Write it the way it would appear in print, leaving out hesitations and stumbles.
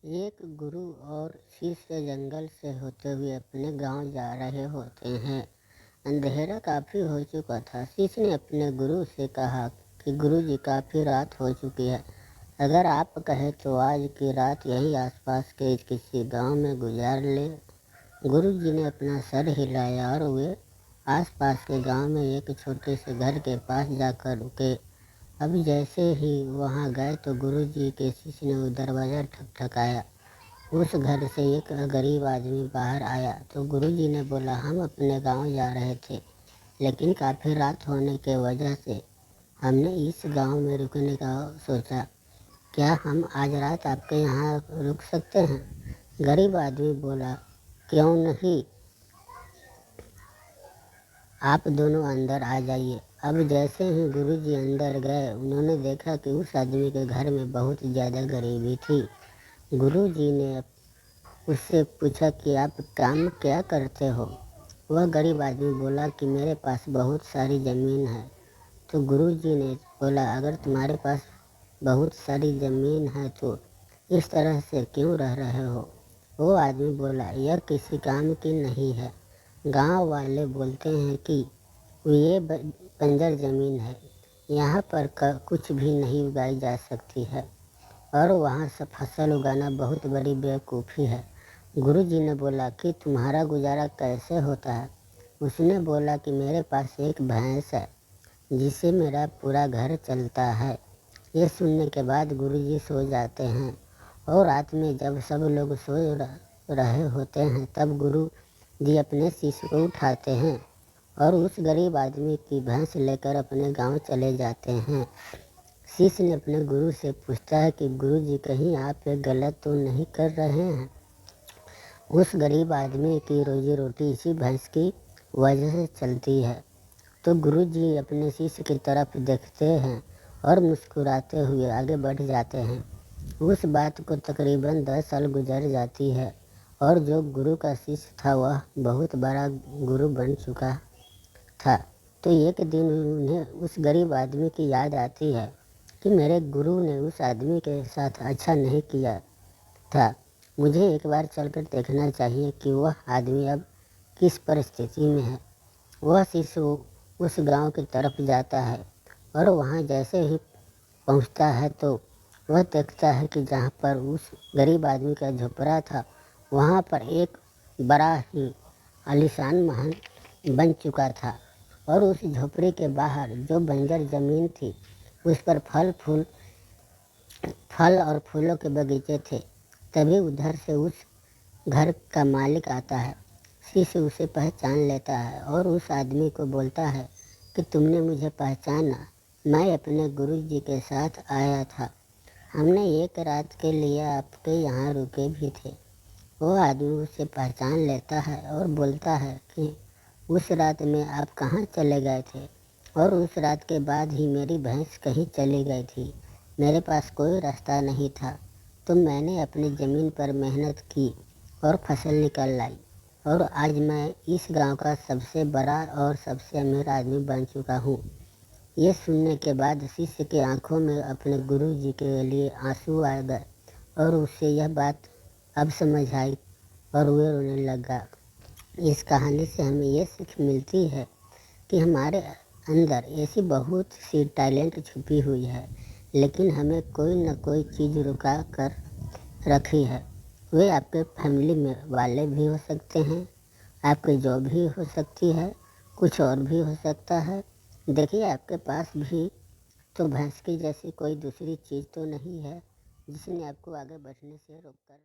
एक गुरु और शिष्य जंगल से होते हुए अपने गांव जा रहे होते हैं। अंधेरा काफ़ी हो चुका था। शिष्य ने अपने गुरु से कहा कि गुरुजी, काफ़ी रात हो चुकी है। अगर आप कहें तो आज की रात यहीं आसपास के किसी गांव में गुजार ले। गुरुजी ने अपना सर हिलाया और वे आसपास के गांव में एक छोटे से घर के पास जाकर रुके। अब जैसे ही वहां गए तो गुरुजी के शिष्य ने दरवाज़ा ठकठकाया। उस घर से एक गरीब आदमी बाहर आया तो गुरुजी ने बोला, हम अपने गांव जा रहे थे, लेकिन काफ़ी रात होने के वजह से हमने इस गांव में रुकने का सोचा। क्या हम आज रात आपके यहाँ रुक सकते हैं? गरीब आदमी बोला, क्यों नहीं, आप दोनों अंदर आ जाइए। अब जैसे ही गुरुजी अंदर गए, उन्होंने देखा कि उस आदमी के घर में बहुत ज़्यादा गरीबी थी। गुरुजी ने उससे पूछा कि आप काम क्या करते हो? वह गरीब आदमी बोला कि मेरे पास बहुत सारी ज़मीन है। तो गुरुजी ने बोला, अगर तुम्हारे पास बहुत सारी ज़मीन है तो इस तरह से क्यों रह रहे हो? वो आदमी बोला, यह किसी काम की नहीं है। गांव वाले बोलते हैं कि ये बंजर ज़मीन है, यहाँ पर कुछ भी नहीं उगाई जा सकती है और वहाँ से फसल उगाना बहुत बड़ी बेवकूफ़ी है। गुरुजी ने बोला कि तुम्हारा गुजारा कैसे होता है? उसने बोला कि मेरे पास एक भैंस है जिससे मेरा पूरा घर चलता है। ये सुनने के बाद गुरुजी सो जाते हैं और रात में जब सब लोग सो रहे होते हैं तब गुरु जी अपने शिष्य को उठाते हैं और उस गरीब आदमी की भैंस लेकर अपने गांव चले जाते हैं। शिष्य ने अपने गुरु से पूछता है कि गुरु जी, कहीं आप ये गलत तो नहीं कर रहे हैं? उस गरीब आदमी की रोजी रोटी इसी भैंस की वजह से चलती है। तो गुरु जी अपने शिष्य की तरफ देखते हैं और मुस्कुराते हुए आगे बढ़ जाते हैं। उस बात को तकरीबन 10 साल गुजर जाती है और जो गुरु का शिष्य था वह बहुत बड़ा गुरु बन चुका था। तो एक दिन उन्हें उस गरीब आदमी की याद आती है कि मेरे गुरु ने उस आदमी के साथ अच्छा नहीं किया था। मुझे एक बार चलकर देखना चाहिए कि वह आदमी अब किस परिस्थिति में है। वह शिष्य उस गांव की तरफ जाता है और वहां जैसे ही पहुंचता है तो वह देखता है कि जहां पर उस गरीब आदमी का झोपड़ा था वहां पर एक बड़ा ही आलीशान महल बन चुका था और उस झोपड़ी के बाहर जो बंजर ज़मीन थी उस पर फल और फूलों के बगीचे थे। तभी उधर से उस घर का मालिक आता है। शिष्य उसे पहचान लेता है और उस आदमी को बोलता है कि तुमने मुझे पहचाना, मैं अपने गुरु जी के साथ आया था, हमने एक रात के लिए आपके यहाँ रुके भी थे। वो आदमी उसे पहचान लेता है और बोलता है कि उस रात में आप कहाँ चले गए थे? और उस रात के बाद ही मेरी भैंस कहीं चली गई थी, मेरे पास कोई रास्ता नहीं था, तो मैंने अपनी ज़मीन पर मेहनत की और फसल निकाल लाई और आज मैं इस गांव का सबसे बड़ा और सबसे अमीर आदमी बन चुका हूँ। ये सुनने के बाद शिष्य की आंखों में अपने गुरु जी के लिए आंसू आ गए और उससे यह बात अब समझ आई और वे रोने लगा। इस कहानी से हमें ये सीख मिलती है कि हमारे अंदर ऐसी बहुत सी टैलेंट छुपी हुई है, लेकिन हमें कोई न कोई चीज़ रुका कर रखी है। वे आपके फैमिली में वाले भी हो सकते हैं, आपकी जॉब भी हो सकती है, कुछ और भी हो सकता है। देखिए, आपके पास भी तो भैंस की जैसी कोई दूसरी चीज़ तो नहीं है जिसने आपको आगे बढ़ने से रोक कर